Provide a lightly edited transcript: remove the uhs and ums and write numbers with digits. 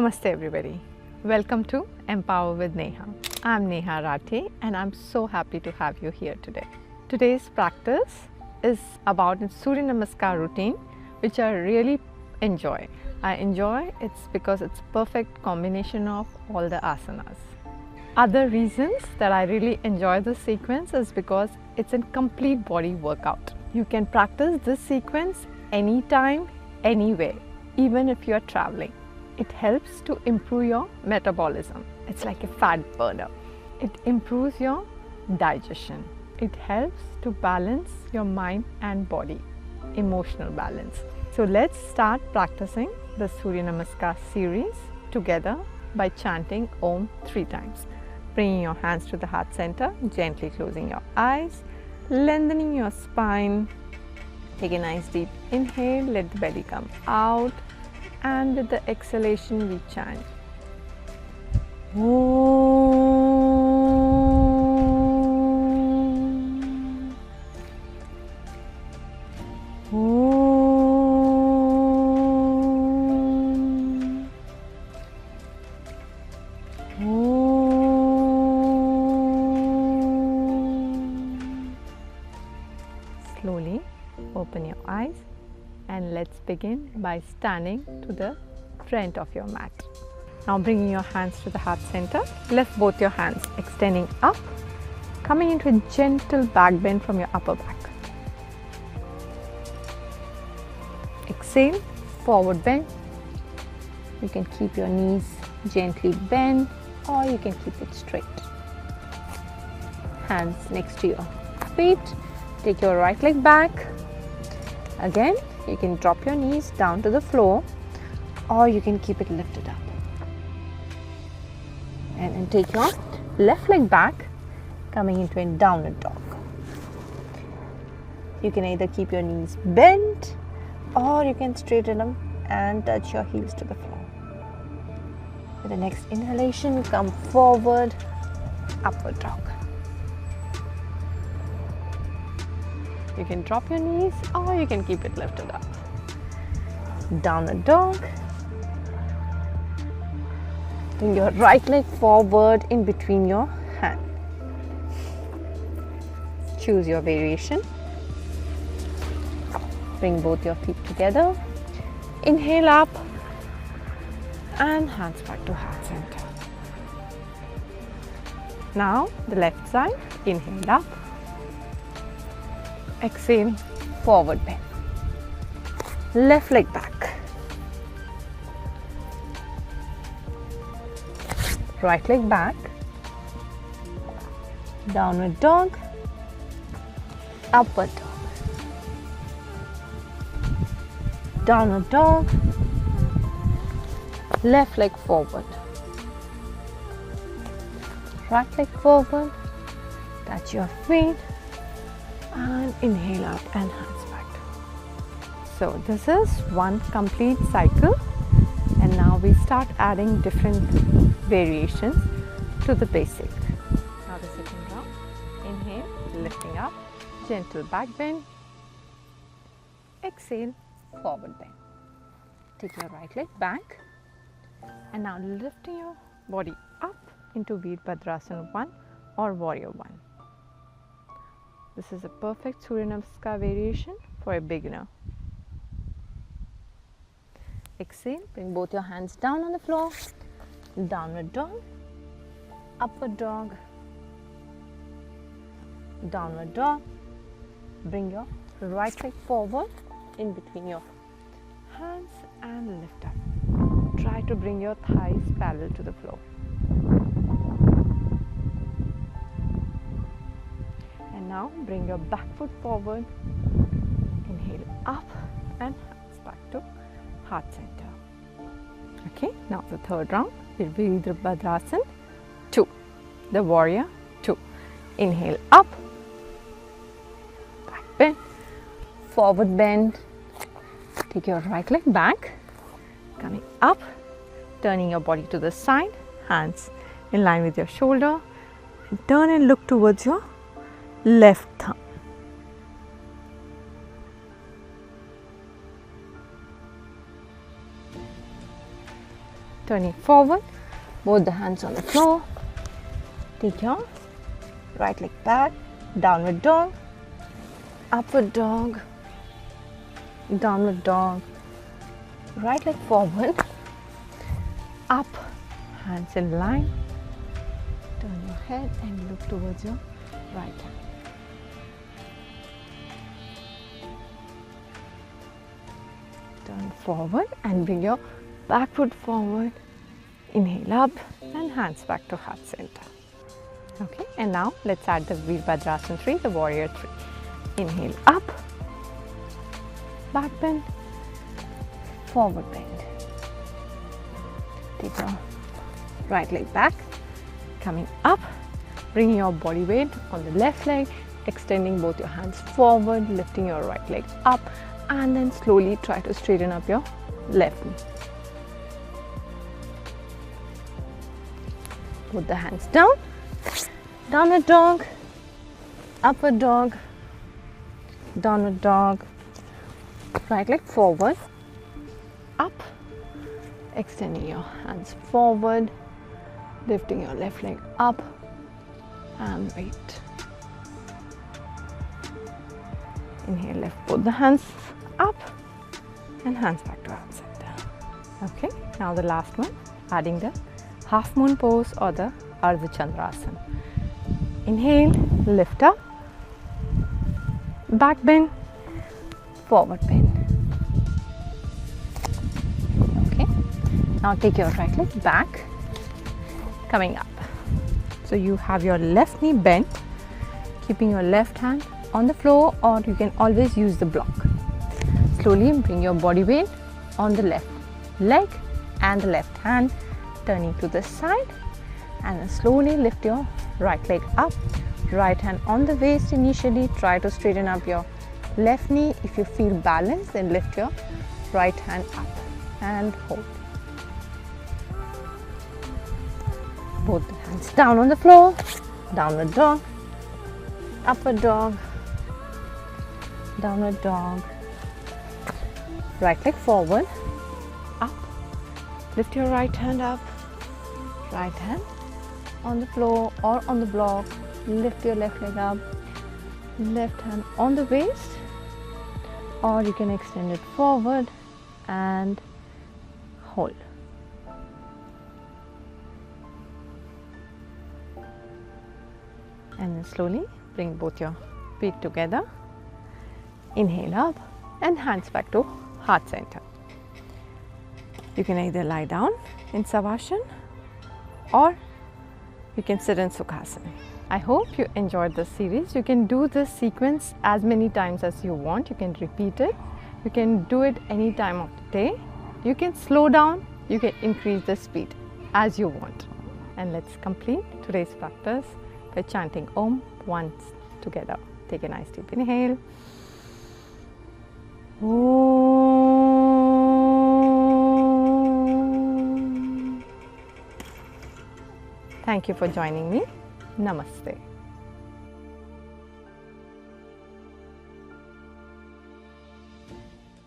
Namaste everybody. Welcome to Empower with Neha. I'm Neha Rathi and I'm so happy to have you here today. Today's practice is about a Surya Namaskar routine which I really enjoy. I enjoy it because it's perfect combination of all the asanas. Other reasons that I really enjoy this sequence is because it's a complete body workout. You can practice this sequence anytime, anywhere, even if you are traveling. It helps to improve your metabolism. It's like a fat burner. It improves your digestion. It helps to balance your mind and body, emotional balance. So let's start practicing the Surya Namaskar series together by chanting Om 3 times. Bringing your hands to the heart center, gently closing your eyes, lengthening your spine. Take a nice deep inhale, let the belly come out, and with the exhalation we chant Om. Om. Om. Slowly open your eyes and let's begin by standing to the front of your mat. Now bringing your hands to the heart center, lift both your hands, extending up, coming into a gentle back bend from your upper back. Exhale, forward bend. You can keep your knees gently bent or you can keep it straight. Hands next to your feet. Take your right leg back. Again, you can drop your knees down to the floor or you can keep it lifted up. And then take your left leg back, coming into a downward dog. You can either keep your knees bent or you can straighten them and touch your heels to the floor. With the next inhalation, come forward, upward dog. You can drop your knees or you can keep it lifted up. Downward dog. Bring your right leg forward in between your hands. Choose your variation. Bring both your feet together. Inhale up and hands back to heart center. Now the left side. Inhale up. Exhale, forward bend. Left leg back. Right leg back. Downward dog. Upward dog. Downward dog. Left leg forward. Right leg forward. Touch your feet. And inhale up and hands back. So this is one complete cycle and now we start adding different variations to the basic. Now the second round. Inhale, lifting up, gentle back bend. Exhale, forward bend. Take your right leg back and now lifting your body up into Virabhadrasana 1 or Warrior 1. This is a perfect Surya Namaskar variation for a beginner. Exhale, bring both your hands down on the floor. Downward dog, upward dog, downward dog. Bring your right leg forward in between your hands and lift up. Try to bring your thighs parallel to the floor. Now bring your back foot forward, inhale up and hands back to heart center. Okay, now the third round, Virabhadrasana 2, the Warrior 2. Inhale up, back bend, forward bend. Take your right leg back, coming up, turning your body to the side, hands in line with your shoulder, and turn and look towards your left thumb. turning forward, both the hands on the floor. Take your right leg back, downward dog, upward dog, downward dog, right leg forward, up, hands in line, turn your head and look towards your right hand. Turn forward and bring your back foot forward. Inhale up and hands back to heart center. Okay, and now let's add the Virabhadrasana 3, the warrior 3. Inhale up, back bend, forward bend. Take your right leg back, coming up, bringing your body weight on the left leg, extending both your hands forward, lifting your right leg up, and then slowly try to straighten up your left knee. Put the hands down, downward dog, upward dog, downward dog, right leg forward, up, extending your hands forward, lifting your left leg up, and wait. Inhale, lift both the hands up and hands back to heart center. Okay, now the last one, adding the half moon pose or the Ardha Chandrasana. Inhale, lift up, back bend, forward bend. Okay, now take your right leg back, coming up. So you have your left knee bent, keeping your left hand on the floor, or you can always use the block. Slowly bring your body weight on the left leg and the left hand, turning to the side, and then slowly lift your right leg up, right hand on the waist initially. Try to straighten up your left knee. If you feel balanced, then lift your right hand up and hold. Both the hands down on the floor, downward dog, upward dog, downward dog, right leg forward, up, lift your right hand up, right hand on the floor or on the block, lift your left leg up, left hand on the waist, or you can extend it forward and hold. And then slowly bring both your feet together. Inhale up and hands back to heart center. You can either lie down in Savasana or you can sit in Sukhasana. I hope you enjoyed this series. You can do this sequence as many times as you want. You can repeat it. You can do it any time of the day. You can slow down. You can increase the speed as you want. And let's complete today's practice by chanting Om once together. Take a nice deep inhale. Om. Thank you for joining me. Namaste.